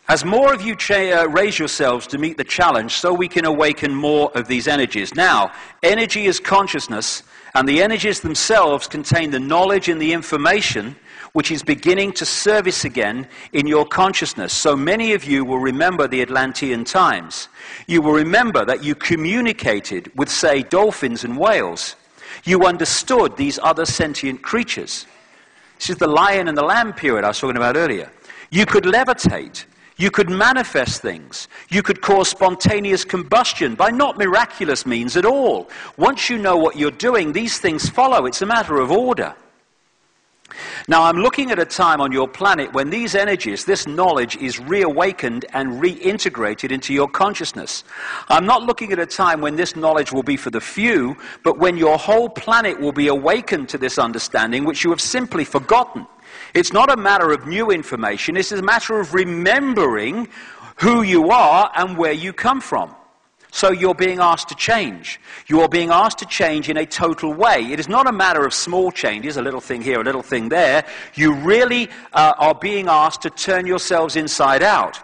As more of you raise yourselves to meet the challenge, so we can awaken more of these energies. Now, energy is consciousness, and the energies themselves contain the knowledge and the information which is beginning to surface again in your consciousness. So many of you will remember the Atlantean times. You will remember that you communicated with, say, dolphins and whales. You understood these other sentient creatures. This is the lion and the lamb period I was talking about earlier. You could levitate. You could manifest things. You could cause spontaneous combustion by not miraculous means at all. Once you know what you're doing, these things follow. It's a matter of order. Now, I'm looking at a time on your planet when these energies, this knowledge, is reawakened and reintegrated into your consciousness. I'm not looking at a time when this knowledge will be for the few, but when your whole planet will be awakened to this understanding, which you have simply forgotten. It's not a matter of new information, it's a matter of remembering who you are and where you come from. So you're being asked to change. You are being asked to change in a total way. It is not a matter of small changes, a little thing here, a little thing there. You really are being asked to turn yourselves inside out.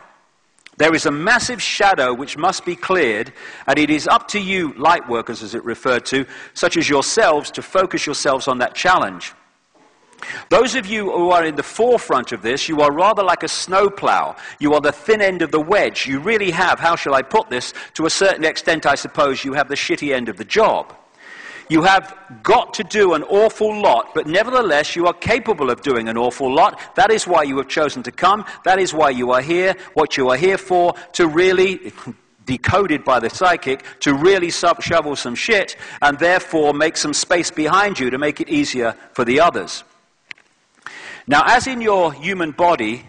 There is a massive shadow which must be cleared, and it is up to you, light workers as it referred to, such as yourselves, to focus yourselves on that challenge. Those of you who are in the forefront of this, you are rather like a snowplow. You are the thin end of the wedge. You really have, how shall I put this, to a certain extent I suppose you have the shitty end of the job. You have got to do an awful lot, but nevertheless you are capable of doing an awful lot. That is why you have chosen to come. That is why you are here, what you are here for, to really, decoded by the psychic, to really shovel some shit and therefore make some space behind you to make it easier for the others. Now, as in your human body,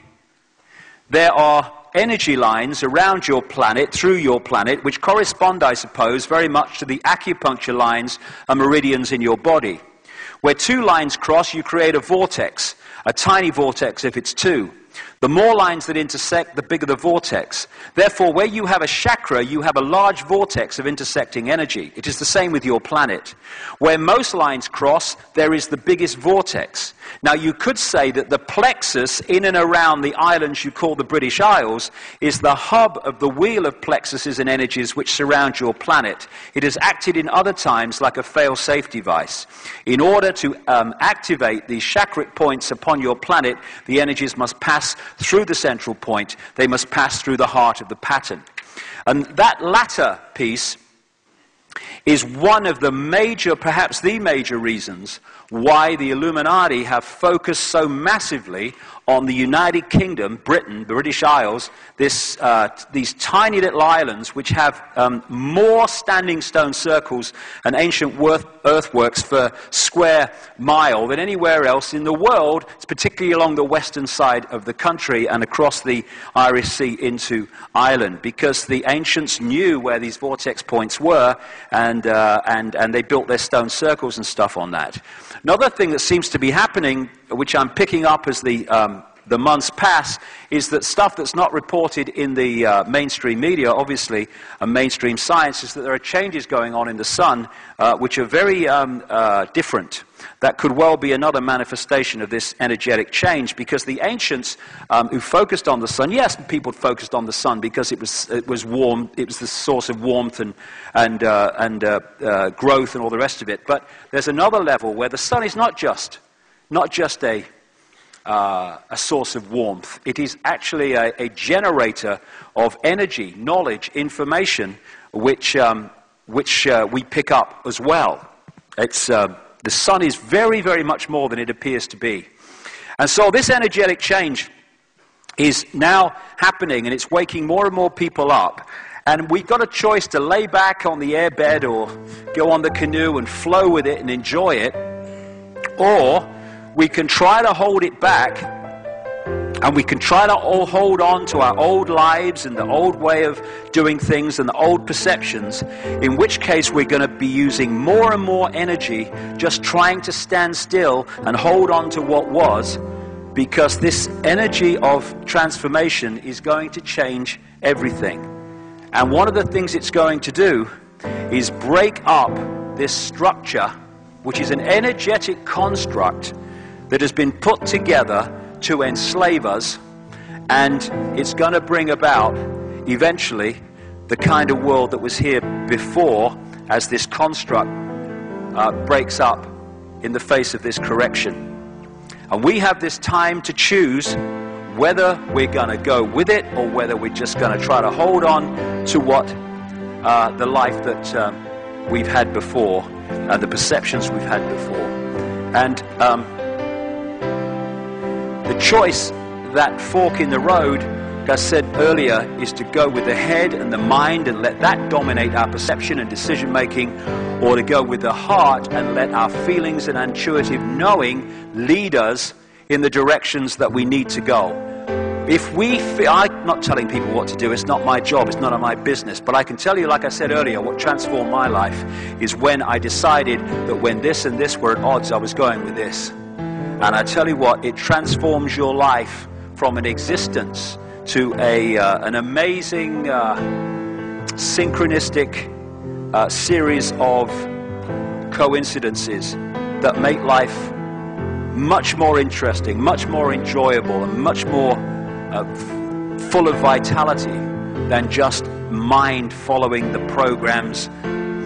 there are energy lines around your planet, through your planet, which correspond, I suppose, very much to the acupuncture lines and meridians in your body. Where two lines cross, you create a vortex, a tiny vortex if it's two. The more lines that intersect, the bigger the vortex. Therefore, where you have a chakra, you have a large vortex of intersecting energy. It is the same with your planet. Where most lines cross, there is the biggest vortex. Now, you could say that the plexus in and around the islands you call the British Isles is the hub of the wheel of plexuses and energies which surround your planet. It has acted in other times like a fail-safe device. In order to activate these chakric points upon your planet, the energies must pass through the central point. They must pass through the heart of the pattern. And that latter piece is one of the major, perhaps the major reasons why the Illuminati have focused so massively on the United Kingdom, Britain, the British Isles, these tiny little islands which have more standing stone circles and ancient earthworks per square mile than anywhere else in the world, particularly along the western side of the country and across the Irish Sea into Ireland, because the ancients knew where these vortex points were, and they built their stone circles and stuff on that. Another thing that seems to be happening, which I'm picking up as the months pass, is that stuff that's not reported in the mainstream media, obviously, and mainstream science, is that there are changes going on in the sun which are very different. That could well be another manifestation of this energetic change, because the ancients who focused on the sun, yes, people focused on the sun because it was warm, it was the source of warmth and growth and all the rest of it. But there's another level where the sun is not just a source of warmth. It is actually a generator of energy, knowledge, information, which we pick up as well. The sun is very, very much more than it appears to be. And so this energetic change is now happening, and it's waking more and more people up. And we've got a choice to lay back on the airbed or go on the canoe and flow with it and enjoy it, or we can try to hold it back, and we can try to all hold on to our old lives and the old way of doing things and the old perceptions, in which case we're going to be using more and more energy just trying to stand still and hold on to what was, because this energy of transformation is going to change everything. And one of the things it's going to do is break up this structure, which is an energetic construct that has been put together to enslave us And it's going to bring about, eventually, the kind of world that was here before, as this construct breaks up in the face of this correction. And we have this time to choose whether we're going to go with it or whether we're just going to try to hold on to what the life that we've had before, the perceptions we've had before. And the choice, that fork in the road, like I said earlier, is to go with the head and the mind and let that dominate our perception and decision making, or to go with the heart and let our feelings and intuitive knowing lead us in the directions that we need to go. If we feel, I'm not telling people what to do, it's not my job, it's none of my business, but I can tell you, like I said earlier, what transformed my life is when I decided that when this and this were at odds, I was going with this. And I tell you what, it transforms your life from an existence to an amazing synchronistic series of coincidences that make life much more interesting, much more enjoyable, and much more full of vitality than just mind following the programs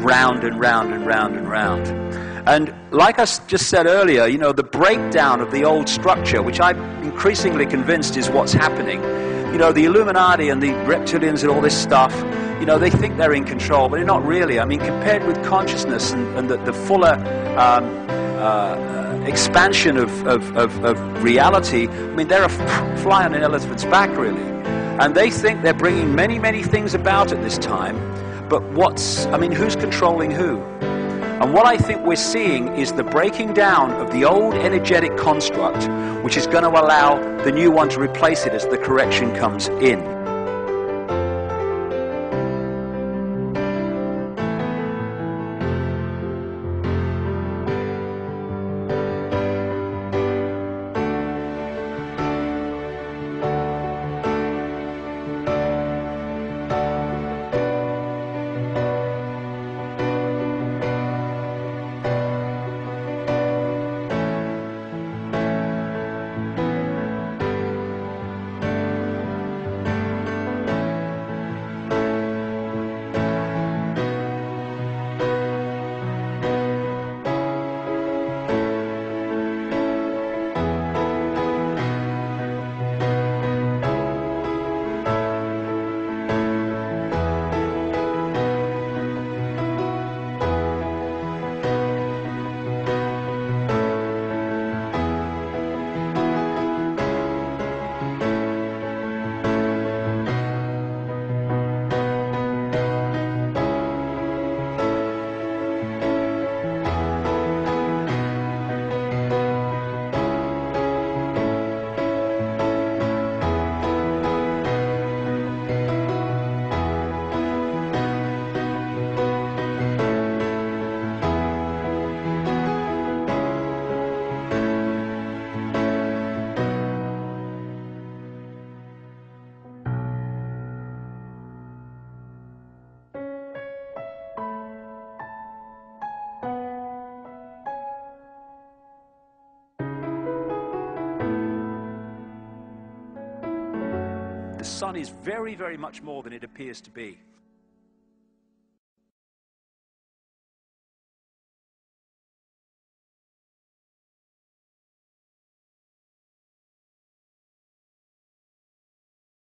round and round and round and round. And like I just said earlier, you know, the breakdown of the old structure, which I'm increasingly convinced is what's happening. You know, the Illuminati and the reptilians and all this stuff, you know, they think they're in control, but they're not really. I mean, compared with consciousness and the fuller expansion of reality, I mean, they're a fly on an elephant's back, really. And they think they're bringing many, many things about at this time, but who's controlling who? And what I think we're seeing is the breaking down of the old energetic construct, which is going to allow the new one to replace it as the correction comes in. The sun is very, very much more than it appears to be.